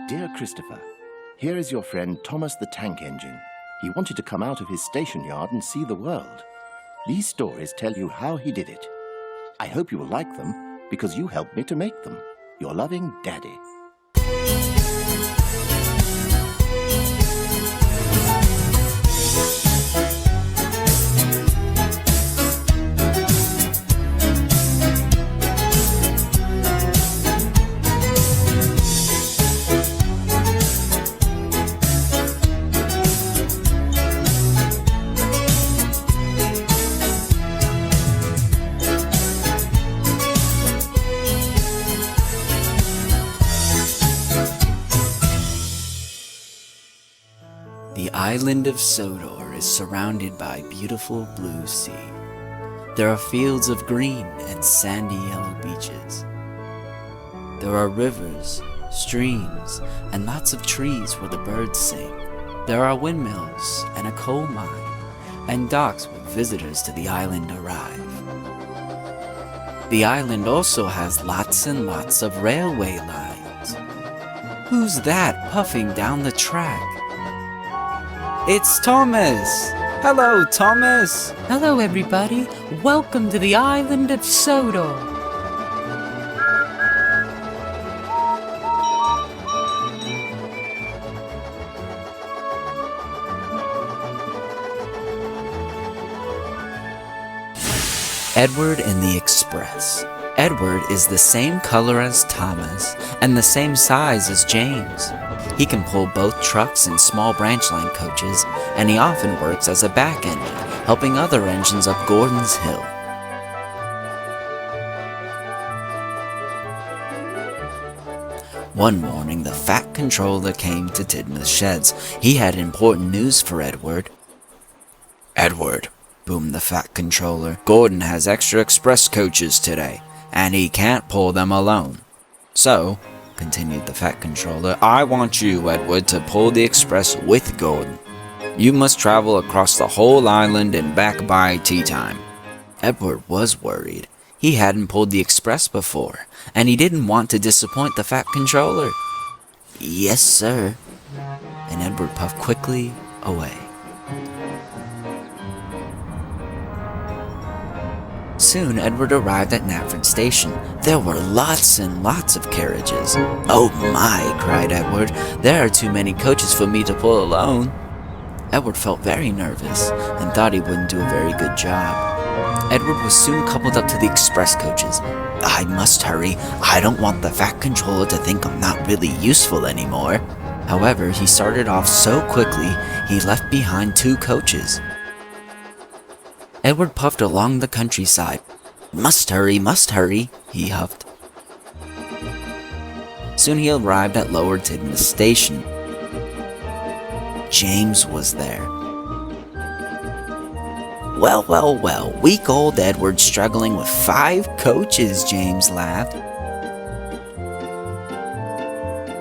Dear Christopher, here is your friend Thomas the Tank Engine. He wanted to come out of his station yard and see the world. These stories tell you how he did it. I hope you will like them, because you helped me to make them. Your loving Daddy. The island of Sodor is surrounded by beautiful blue sea. There are fields of green and sandy yellow beaches. There are rivers, streams, and lots of trees where the birds sing. There are windmills and a coal mine, and docks where visitors to the island arrive. The island also has lots and lots of railway lines. Who's that puffing down the track? It's Thomas! Hello, Thomas! Hello, everybody. Welcome to the island of Sodor. Edward and the Express. Edward is the same color as Thomas and the same size as James. He can pull both trucks and small branch line coaches, and he often works as a back engine, helping other engines up Gordon's Hill. One morning, the Fat Controller came to Tidmouth Sheds. He had important news for Edward. "Edward," boomed the Fat Controller, "Gordon has extra express coaches today, and he can't pull them alone. So," continued the Fat Controller, "I want you, Edward, to pull the express with Gordon. You must travel across the whole island and back by tea time." Edward was worried. He hadn't pulled the express before, and he didn't want to disappoint the Fat Controller. "Yes, sir." And Edward puffed quickly away. Soon, Edward arrived at Knapford Station. There were lots and lots of carriages. "Oh my," cried Edward, "there are too many coaches for me to pull alone." Edward felt very nervous and thought he wouldn't do a very good job. Edward was soon coupled up to the express coaches. "I must hurry. I don't want the Fat Controller to think I'm not really useful anymore." However, he started off so quickly, he left behind 2 coaches. Edward puffed along the countryside. Must hurry, he huffed. Soon he arrived at Lower Tidmouth Station. James was there. Well, weak old Edward struggling with 5 coaches," James laughed.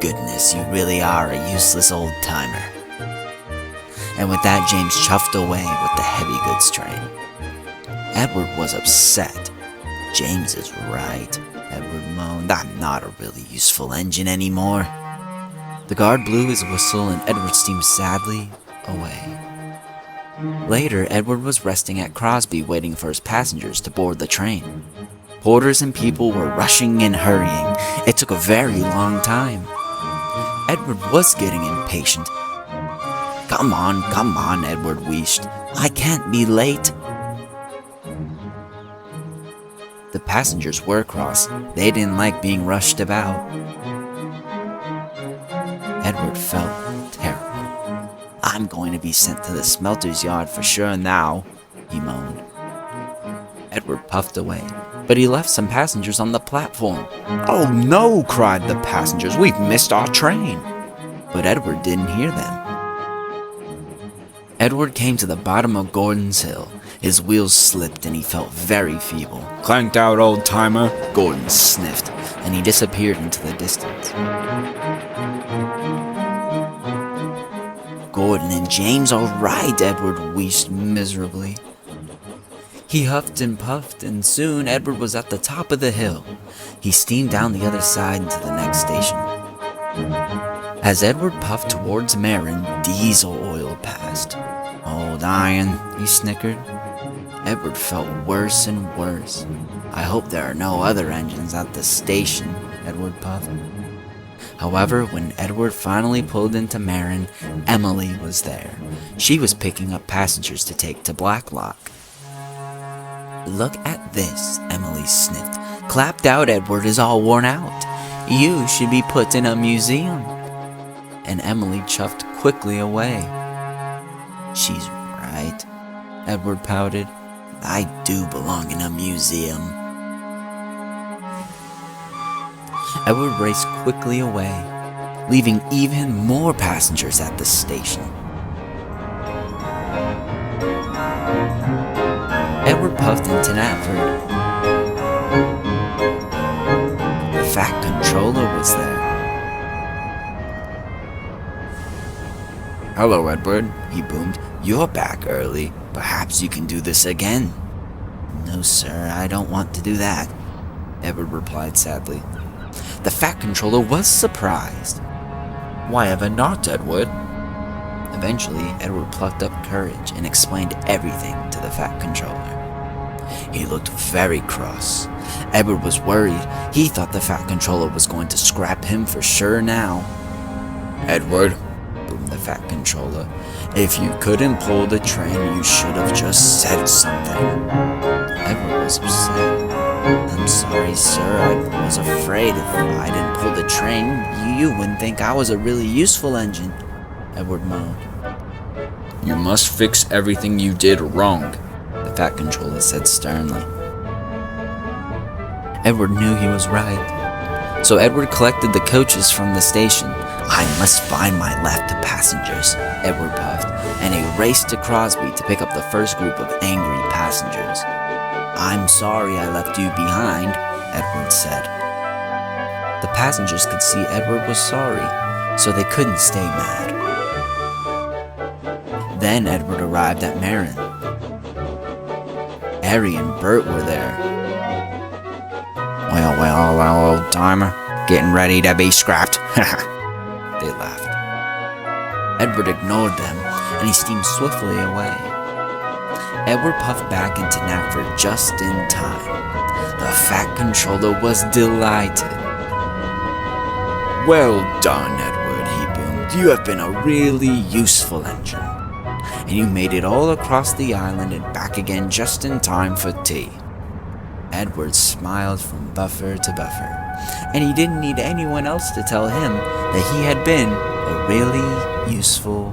"Goodness, you really are a useless old-timer." And with that, James chuffed away with the heavy goods train. Edward was upset. "James is right," Edward moaned. "I'm not a really useful engine anymore." The guard blew his whistle and Edward steamed sadly away. Later, Edward was resting at Crosby waiting for his passengers to board the train. Porters and people were rushing and hurrying. It took a very long time. Edward was getting impatient. Come on, Edward wheezed. "I can't be late." The passengers were cross. They didn't like being rushed about. Edward felt terrible. "I'm going to be sent to the smelter's yard for sure now," he moaned. Edward puffed away, but he left some passengers on the platform. "Oh no," cried the passengers, "we've missed our train." But Edward didn't hear them. Edward came to the bottom of Gordon's Hill. His wheels slipped and he felt very feeble. "Clanked out, old-timer," Gordon sniffed, and he disappeared into the distance. "Gordon and James are right," Edward wheezed miserably. He huffed and puffed, and soon Edward was at the top of the hill. He steamed down the other side into the next station. As Edward puffed towards Marin, diesel oil passed. "Old iron," he snickered. Edward felt worse and worse. "I hope there are no other engines at the station," Edward puffed. However, when Edward finally pulled into Marin, Emily was there. She was picking up passengers to take to Blacklock. "Look at this," Emily sniffed. "Clapped out Edward is all worn out. You should be put in a museum." And Emily chuffed quickly away. "She's right," Edward pouted. "I do belong in a museum." Edward raced quickly away, leaving even more passengers at the station. Edward puffed into Knapford. The Fat Controller was there. "Hello, Edward," he boomed. "You're back early. Perhaps you can do this again." "No, sir, I don't want to do that," Edward replied sadly. The Fat Controller was surprised. "Why ever not, Edward?" Eventually, Edward plucked up courage and explained everything to the Fat Controller. He looked very cross. Edward was worried. He thought the Fat Controller was going to scrap him for sure now. "Edward," boomed the Fat Controller, "if you couldn't pull the train, you should have just said something." Edward was upset. "I'm sorry, sir. I was afraid if I didn't pull the train, you wouldn't think I was a really useful engine," Edward moaned. "You must fix everything you did wrong," the Fat Controller said sternly. Edward knew he was right. So Edward collected the coaches from the station. "I must find my left passengers," Edward puffed, and he raced to Crosby to pick up the first group of angry passengers. "I'm sorry I left you behind," Edward said. The passengers could see Edward was sorry, so they couldn't stay mad. Then Edward arrived at Marin. Harry and Bert were there. Well, old timer, getting ready to be scrapped," they laughed. Edward ignored them, and he steamed swiftly away. Edward puffed back into Knapford just in time. The Fat Controller was delighted. "Well done, Edward," he boomed. "You have been a really useful engine. And you made it all across the island and back again just in time for tea." Edward smiled from buffer to buffer, and he didn't need anyone else to tell him that he had been a really useful